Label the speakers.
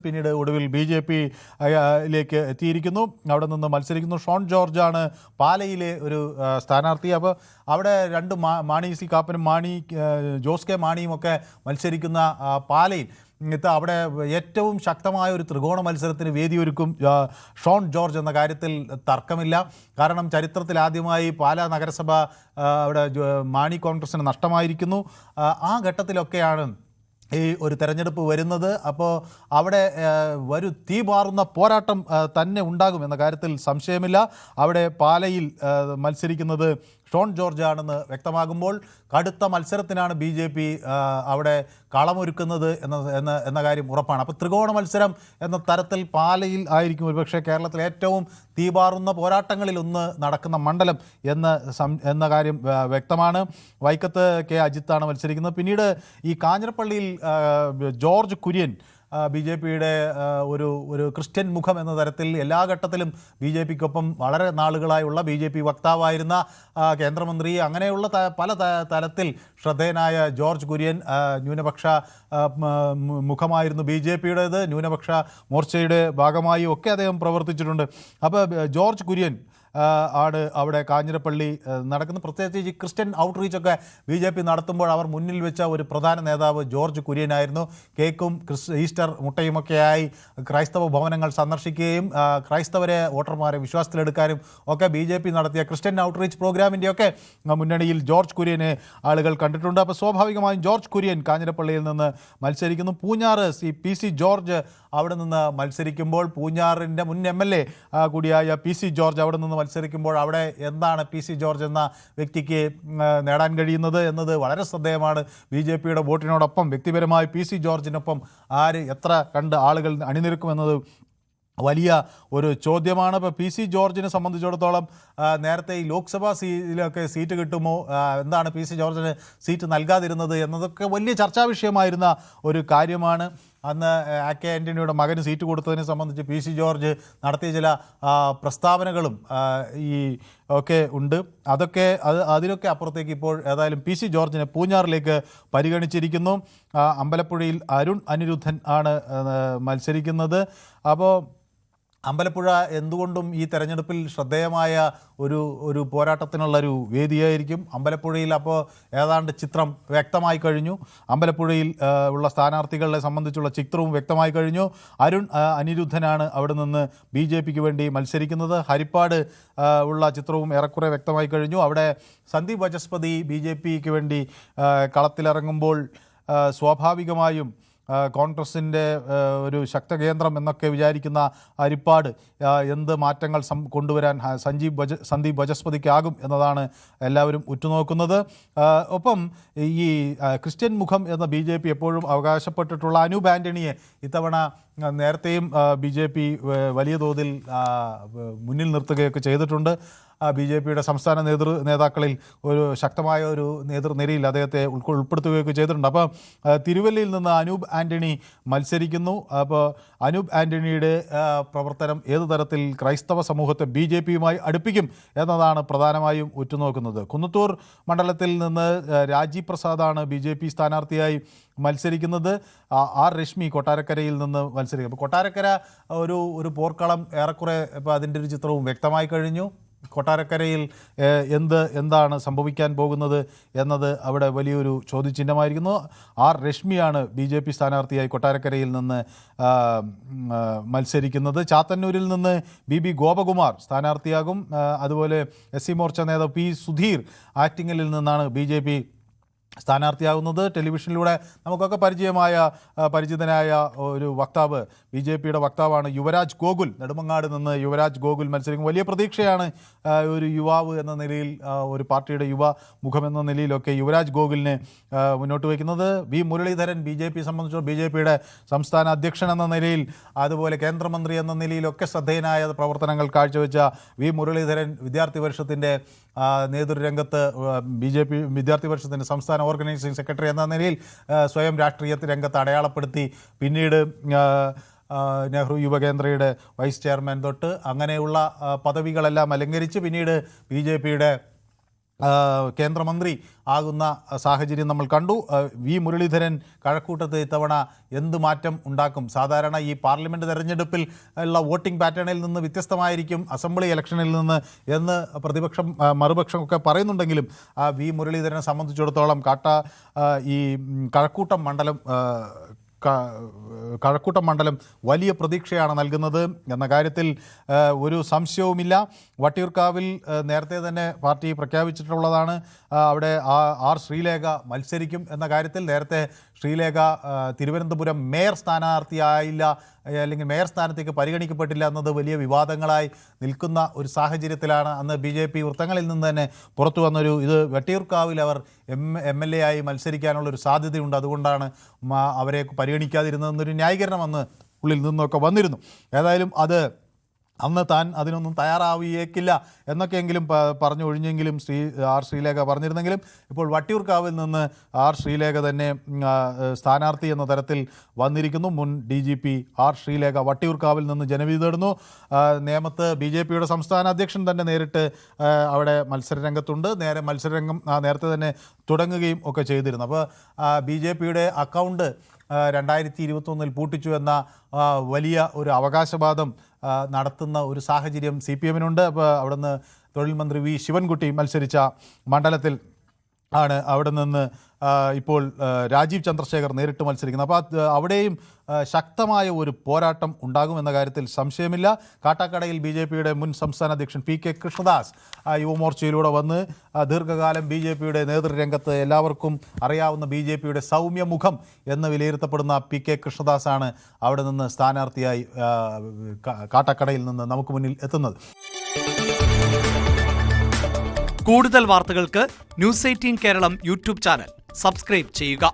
Speaker 1: പിന്നീട് ഒടുവിൽ BJP-യിലേക്ക് എത്തിയിരിക്കുന്നു. അവിടെ നിന്ന് മത്സരിക്കുന്നു. ഷോൺ ജോർജാണ് പാലയിലെ ഒരു സ്ഥാനാർത്ഥി. അപ്പോൾ അവിടെ രണ്ട് മാണി സി കാപ്പനും ജോസ് കെ മാണിയും ഒക്കെ മത്സരിക്കുന്ന പാലയിൽ അവിടെ ഏറ്റവും ശക്തമായ ഒരു ത്രികോണ മത്സരത്തിന് വേദിയൊരുക്കും ഷോൺ ജോർജ് എന്ന കാര്യത്തിൽ തർക്കമില്ല. കാരണം ചരിത്രത്തിൽ ആദ്യമായി പാലാ നഗരസഭ അവിടെ മാണി കോൺഗ്രസിന് നഷ്ടമായിരിക്കുന്നു. ആ ഘട്ടത്തിലൊക്കെയാണ് ഈ ഒരു തെരഞ്ഞെടുപ്പ് വരുന്നത്. അപ്പോൾ അവിടെ തീപാറുന്ന പോരാട്ടം തന്നെ ഉണ്ടാകും എന്ന കാര്യത്തിൽ സംശയമില്ല. അവിടെ പാലയിൽ മത്സരിക്കുന്നത് ഷോൺ ജോർജ് ആണെന്ന് വ്യക്തമാകുമ്പോൾ കടുത്ത മത്സരത്തിനാണ് BJP അവിടെ കളമൊരുക്കുന്നത് എന്ന കാര്യം ഉറപ്പാണ്. അപ്പോൾ ത്രികോണ മത്സരം എന്ന തരത്തിൽ പാലയിൽ ഒരുപക്ഷെ കേരളത്തിലെ ഏറ്റവും തീപാറുന്ന പോരാട്ടങ്ങളിൽ ഒന്ന് നടക്കുന്ന മണ്ഡലം എന്ന കാര്യം വ്യക്തമാണ്. വൈക്കത്ത് K അജിത്താണ് മത്സരിക്കുന്നത്. പിന്നീട് ഈ കാഞ്ഞിരപ്പള്ളിയിൽ ജോർജ് കുര്യൻ BJP-യുടെ ഒരു ക്രിസ്ത്യൻ മുഖം എന്ന തരത്തിൽ എല്ലാ ഘട്ടത്തിലും BJP-ക്കൊപ്പം വളരെ നാളുകളായുള്ള BJP വക്താവായിരുന്ന കേന്ദ്രമന്ത്രി, അങ്ങനെയുള്ള പല തലത്തിൽ ശ്രദ്ധേയനായ ജോർജ് കുര്യൻ ന്യൂനപക്ഷ മുഖമായിരുന്നു BJP-യുടേത്. ന്യൂനപക്ഷ മോർച്ചയുടെ ഭാഗമായി ഒക്കെ അദ്ദേഹം പ്രവർത്തിച്ചിട്ടുണ്ട്. അപ്പോൾ ജോർജ് കുര്യൻ ആണ് അവിടെ കാഞ്ഞിരപ്പള്ളി നടക്കുന്നത്. പ്രത്യേകിച്ച് ഈ ക്രിസ്ത്യൻ ഔട്ട്റീച്ചൊക്കെ BJP നടത്തുമ്പോൾ അവർ മുന്നിൽ വെച്ച ഒരു പ്രധാന നേതാവ് ജോർജ് കുര്യനായിരുന്നു. കേക്കും ഈസ്റ്റർ മുട്ടയുമൊക്കെയായി ക്രൈസ്തവ ഭവനങ്ങൾ സന്ദർശിക്കുകയും ക്രൈസ്തവരെ വോട്ടർമാരെ വിശ്വാസത്തിലെടുക്കാനും ഒക്കെ BJP നടത്തിയ ക്രിസ്ത്യൻ ഔട്ട്റീച്ച് പ്രോഗ്രാമിൻ്റെയൊക്കെ മുന്നണിയിൽ ജോർജ് കുര്യനെ ആളുകൾ കണ്ടിട്ടുണ്ട്. അപ്പോൾ സ്വാഭാവികമായും ജോർജ് കുര്യൻ കാഞ്ഞിരപ്പള്ളിയിൽ നിന്ന് മത്സരിക്കുന്നു. പൂഞ്ഞാറ് PC ജോർജ് അവിടെ നിന്ന് മത്സരിക്കുമ്പോൾ, പൂഞ്ഞാറിൻ്റെ മുൻ MLA കൂടിയായ PC ജോർജ് അവിടെ നിന്ന് മത്സരിക്കുമ്പോൾ അവിടെ എന്താണ് PC ജോർജ് എന്ന വ്യക്തിക്ക് നേടാൻ കഴിയുന്നത് എന്നത് വളരെ ശ്രദ്ധേയമാണ്. BJP-യുടെ വോട്ടിനോടൊപ്പം വ്യക്തിപരമായി PC ജോർജിനൊപ്പം എത്ര കണ്ട് ആളുകൾ അണിനിരക്കുമെന്നത് വലിയ ഒരു ചോദ്യമാണ്. ഇപ്പോൾ PC ജോർജിനെ സംബന്ധിച്ചിടത്തോളം നേരത്തെ ഈ ലോക്സഭാ സീറ്റ് കിട്ടുമോ, എന്താണ് PC ജോർജിന് സീറ്റ് നൽകാതിരുന്നത് എന്നതൊക്കെ വലിയ ചർച്ചാ വിഷയമായിരുന്ന ഒരു കാര്യമാണ്. അന്ന് AK ആൻ്റണിയുടെ മകന് സീറ്റ് കൊടുത്തതിനെ സംബന്ധിച്ച് PC ജോർജ് നടത്തിയ ചില പ്രസ്താവനകളും ഒക്കെ ഉണ്ട്. അതിനൊക്കെ അപ്പുറത്തേക്ക് ഇപ്പോൾ ഏതായാലും PC ജോർജിനെ പൂഞ്ഞാറിലേക്ക് പരിഗണിച്ചിരിക്കുന്നു. അമ്പലപ്പുഴയിൽ അരുൺ അനിരുദ്ധൻ ആണ് മത്സരിക്കുന്നത്. അപ്പോൾ അമ്പലപ്പുഴ എന്തുകൊണ്ടും ഈ തെരഞ്ഞെടുപ്പിൽ ശ്രദ്ധേയമായ ഒരു പോരാട്ടത്തിനുള്ളൊരു വേദിയായിരിക്കും. അമ്പലപ്പുഴയിൽ അപ്പോൾ ഏതാണ്ട് ചിത്രം വ്യക്തമായി കഴിഞ്ഞു. അമ്പലപ്പുഴയിൽ ഉള്ള സ്ഥാനാർത്ഥികളെ സംബന്ധിച്ചുള്ള ചിത്രവും വ്യക്തമായി കഴിഞ്ഞു. അരുൺ അനിരുദ്ധനാണ് അവിടെ നിന്ന് BJP-ക്ക് വേണ്ടി മത്സരിക്കുന്നത്. ഹരിപ്പാട് ഉള്ള ചിത്രവും ഏറെക്കുറെ വ്യക്തമായി കഴിഞ്ഞു. അവിടെ സന്ദീപ് വചസ്പതി BJP-ക്ക് വേണ്ടി കളത്തിലിറങ്ങുമ്പോൾ സ്വാഭാവികമായും കോൺഗ്രസിൻ്റെ ഒരു ശക്തകേന്ദ്രം എന്നൊക്കെ വിചാരിക്കുന്ന ഹരിപ്പാട് എന്ത് മാറ്റങ്ങൾ കൊണ്ടുവരാൻ സന്ദീപ് വചസ്പതിക്കാകും എന്നതാണ് എല്ലാവരും ഉറ്റുനോക്കുന്നത്. ഒപ്പം ഈ ക്രിസ്ത്യൻ മുഖം എന്ന BJP എപ്പോഴും അവകാശപ്പെട്ടിട്ടുള്ള അനൂപ് ആൻ്റണിയെ ഇത്തവണ നേരത്തെയും BJP വലിയ തോതിൽ മുന്നിൽ നിർത്തുകയൊക്കെ ചെയ്തിട്ടുണ്ട്. BJP-യുടെ സംസ്ഥാന നേതാക്കളിൽ ഒരു ശക്തമായ ഒരു നേതൃനിരയിൽ അദ്ദേഹത്തെ ഉൾപ്പെടുത്തുകയൊക്കെ ചെയ്തിട്ടുണ്ട്. അപ്പോൾ തിരുവല്ലയിൽ നിന്ന് അനൂപ് ആൻ്റണി മത്സരിക്കുന്നു. അപ്പോൾ അനൂപ് ആൻ്റണിയുടെ പ്രവർത്തനം ഏതു തരത്തിൽ ക്രൈസ്തവ സമൂഹത്തെ BJP-യുമായി അടുപ്പിക്കും എന്നതാണ് പ്രധാനമായും ഉറ്റുനോക്കുന്നത്. കുന്നത്തൂർ മണ്ഡലത്തിൽ നിന്ന് രാജീവ് പ്രസാദാണ് BJP സ്ഥാനാർത്ഥിയായി മത്സരിക്കുന്നത്. രശ്മി കൊട്ടാരക്കരയിൽ നിന്ന് മത്സരിക്കും. അപ്പോൾ കൊട്ടാരക്കര ഒരു പോർക്കളം ഏറെക്കുറെ ഇപ്പോൾ അതിൻ്റെ ഒരു ചിത്രവും വ്യക്തമായി കഴിഞ്ഞു. കൊട്ടാരക്കരയിൽ എന്താണ് സംഭവിക്കാൻ പോകുന്നത് എന്നത് അവിടെ വലിയൊരു ചോദ്യചിഹ്നമായിരിക്കുന്നു. രശ്മിയാണ് BJP സ്ഥാനാർത്ഥിയായി കൊട്ടാരക്കരയിൽ നിന്ന് മത്സരിക്കുന്നത്. ചാത്തന്നൂരിൽ നിന്ന് BB ഗോപകുമാർ സ്ഥാനാർത്ഥിയാകും. അതുപോലെ SC മോർച്ച നേതാവ് P സുധീർ ആറ്റിങ്ങലിൽ നിന്നാണ് BJP സ്ഥാനാർത്ഥിയാകുന്നത്. ടെലിവിഷനിലൂടെ നമുക്കൊക്കെ പരിചിതനായ ഒരു വക്താവ്, BJP-യുടെ വക്താവാണ് യുവരാജ് ഗോകുൽ. നെടുമങ്ങാട് നിന്ന് യുവരാജ് ഗോകുൽ മത്സരിക്കും. വലിയ പ്രതീക്ഷയാണ് ഒരു യുവാവ് എന്ന നിലയിൽ, ഒരു പാർട്ടിയുടെ യുവ മുഖം എന്ന നിലയിലൊക്കെ യുവരാജ് ഗോകുലിനെ മുന്നോട്ട് വയ്ക്കുന്നത്. V മുരളീധരൻ BJP സംബന്ധിച്ചോ BJP-യുടെ സംസ്ഥാന അധ്യക്ഷൻ എന്ന നിലയിൽ, അതുപോലെ കേന്ദ്രമന്ത്രി എന്ന നിലയിലൊക്കെ ശ്രദ്ധേയനായ പ്രവർത്തനങ്ങൾ കാഴ്ചവെച്ച V മുരളീധരൻ വിദ്യാർത്ഥി പരിഷത്തിൻ്റെ നേതൃരംഗത്ത് BJP വിദ്യാർത്ഥി പരിഷത്തിൻ്റെ സംസ്ഥാന ഓർഗനൈസിംഗ് സെക്രട്ടറി എന്ന നിലയിൽ സ്വയം രാഷ്ട്രീയ രംഗത്ത് അടയാളപ്പെടുത്തി. പിന്നീട് നെഹ്റു യുവകേന്ദ്രയുടെ വൈസ് ചെയർമാൻ തൊട്ട് അങ്ങനെയുള്ള പദവികളെല്ലാം അലങ്കരിച്ച് പിന്നീട് BJP-യുടെ കേന്ദ്രമന്ത്രി ആകുന്ന സാഹചര്യം നമ്മൾ കണ്ടു. വി മുരളീധരൻ കഴക്കൂട്ടത്ത് ഇത്തവണ എന്ത് മാറ്റം ഉണ്ടാക്കും? സാധാരണ ഈ പാർലമെൻറ്റ് തെരഞ്ഞെടുപ്പിൽ ഉള്ള വോട്ടിംഗ് പാറ്റേണിൽ നിന്ന് വ്യത്യസ്തമായിരിക്കും അസംബ്ലി ഇലക്ഷനിൽ നിന്ന് എന്ന് മറുപക്ഷമൊക്കെ പറയുന്നുണ്ടെങ്കിലും വി മുരളീധരനെ സംബന്ധിച്ചിടത്തോളം ഈ കഴക്കൂട്ടം മണ്ഡലം വലിയ പ്രതീക്ഷയാണ് നൽകുന്നത് എന്ന കാര്യത്തിൽ ഒരു സംശയവുമില്ല. വട്ടിയൂർക്കാവിൽ നേരത്തെ തന്നെ പാർട്ടി പ്രഖ്യാപിച്ചിട്ടുള്ളതാണ്. അവിടെ ആർ ശ്രീലേഖ മത്സരിക്കും എന്ന കാര്യത്തിൽ. നേരത്തെ ശ്രീലേഖ തിരുവനന്തപുരം മേയർ സ്ഥാനാർത്ഥിയായില്ല, അല്ലെങ്കിൽ മേയർ സ്ഥാനത്തേക്ക് പരിഗണിക്കപ്പെട്ടില്ല എന്നത് വലിയ വിവാദങ്ങളായി നിൽക്കുന്ന ഒരു സാഹചര്യത്തിലാണ് അന്ന് BJP വൃത്തങ്ങളിൽ നിന്ന് തന്നെ പുറത്തു വന്നൊരു ഇത് വട്ടിയൂർക്കാവിൽ അവർ MLA ആയി മത്സരിക്കാനുള്ളൊരു സാധ്യതയുണ്ട്, അതുകൊണ്ടാണ് അവരെ പരിഗണിക്കാതിരുന്നതെന്നൊരു ന്യായീകരണം അന്ന് ഉള്ളിൽ നിന്നൊക്കെ വന്നിരുന്നു. ഏതായാലും അന്ന് താൻ അതിനൊന്നും തയ്യാറാവുകയില്ല എന്നൊക്കെയെങ്കിലും പറഞ്ഞു ഒഴിഞ്ഞെങ്കിലും ആർ ശ്രീലേഖ പറഞ്ഞിരുന്നെങ്കിലും ഇപ്പോൾ വട്ടിയൂർക്കാവിൽ നിന്ന് ആർ ശ്രീലേഖ തന്നെ സ്ഥാനാർത്ഥി എന്ന തരത്തിൽ വന്നിരിക്കുന്നു. മുൻ DGP ആർ ശ്രീലേഖ വട്ടിയൂർക്കാവിൽ നിന്ന് ജനവിധി തേടുന്നു. നേമത്ത് BJPയുടെ സംസ്ഥാന അധ്യക്ഷൻ തന്നെ നേരിട്ട് അവിടെ മത്സരരംഗത്തുണ്ട്. മത്സരരംഗം നേരത്തെ തന്നെ തുടങ്ങുകയും ഒക്കെ ചെയ്തിരുന്നു. അപ്പോൾ BJPയുടെ അക്കൗണ്ട് 2021 പൂട്ടിച്ചു എന്ന വലിയ ഒരു അവകാശവാദം നടത്തുന്ന ഒരു സാഹചര്യം CPM-നുണ്ട്. അപ്പോൾ അവിടുന്ന് തൊഴിൽ മന്ത്രി വി ശിവൻകുട്ടി മത്സരിച്ച മണ്ഡലത്തിൽ ആണ് അവിടെ നിന്ന് ഇപ്പോൾ രാജീവ് ചന്ദ്രശേഖർ നേരിട്ട് മത്സരിക്കുന്നത്. അപ്പോൾ അവിടെയും ശക്തമായ ഒരു പോരാട്ടം ഉണ്ടാകുമെന്ന കാര്യത്തിൽ സംശയമില്ല. കാട്ടാക്കടയിൽ BJPയുടെ മുൻ സംസ്ഥാന അധ്യക്ഷൻ PK കൃഷ്ണദാസ് യുവമോർച്ചയിലൂടെ വന്ന് ദീർഘകാലം BJPയുടെ നേതൃരംഗത്ത് എല്ലാവർക്കും അറിയാവുന്ന BJPയുടെ സൗമ്യമുഖം എന്ന് വിലയിരുത്തപ്പെടുന്ന PK കൃഷ്ണദാസാണ് അവിടെ നിന്ന് സ്ഥാനാർത്ഥിയായി കാട്ടാക്കടയിൽ നിന്ന് നമുക്ക് മുന്നിൽ എത്തുന്നത്.
Speaker 2: കൂടുതൽ വാർത്തകൾക്ക് News 18 Keralam YouTube channel subscribe ചെയ്യുക.